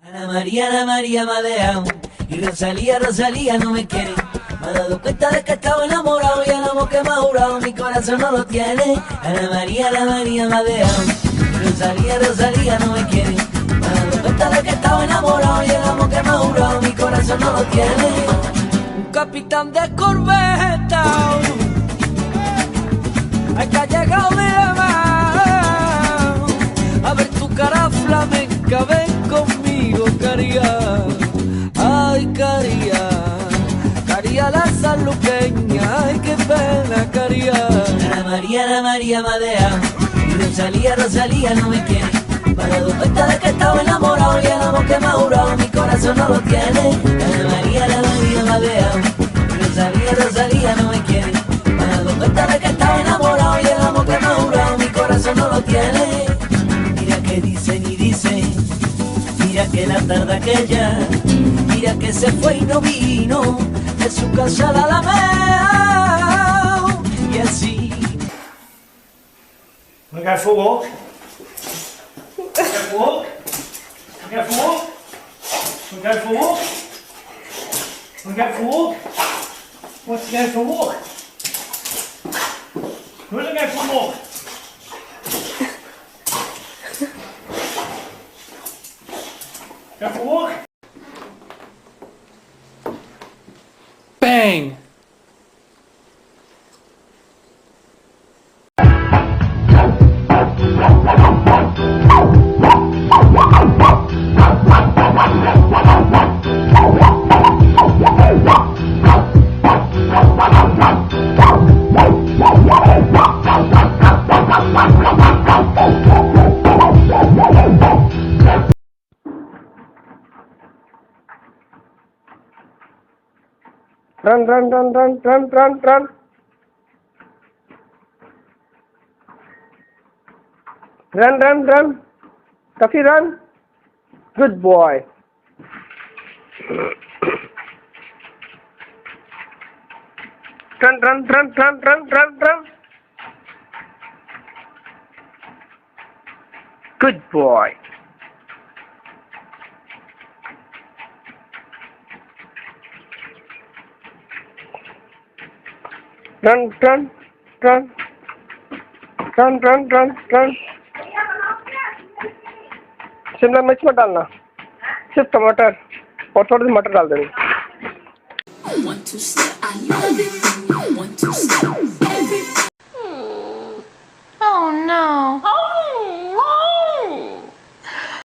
Ana María me ha dejado. Y Rosalía, Rosalía no me quiere. Me ha dado cuenta de que estaba enamorado y el amor que me ha jurado mi corazón no lo tiene. Ana María me ha dejado. Y Rosalía, Rosalía no me quiere. Me ha dado cuenta de que estaba enamorado y el amor que me ha jurado mi corazón no lo tiene. Un capitán de corbeta, ay que ha llegado mi amor. A ver tu cara flamenca, ven conmigo, caría. Ay, caría, caría la sanluqueña, ay, qué pena, caría. Ana María me ha dejado. Y Rosalía, Rosalía no me quiere. Me ha dado cuenta de que estaba enamorado y el amor que me ha jurado mi corazón no lo tiene. Ana María me ha dejado. Y Rosalía, Rosalía no me quiere. Me ha dado cuenta de que estaba enamorado y el amor que me ha jurado mi corazón no lo tiene. Mira que dicen y dicen, mira que la tarde aquella, mira que se fue y no vino de su casa a la Alameda. Y así. Wanna go for a walk? Go for a walk? Wanna go for a walk? Wanna go for a walk? Wanna go for a walk? Want to go for a walk? Who wanna go for a walk? Go for a walk? Bang! Run, run, run, run, run, run, run. Run, run, run. Tuffy, run. Good boy. Run, run, run, run, run, run, run. Good boy. Run, run, run. Run, run, run, run. Shimla मिर्च मत डालना, सिर्फ टमाटर और थोड़ी सी मटर डाल देनी।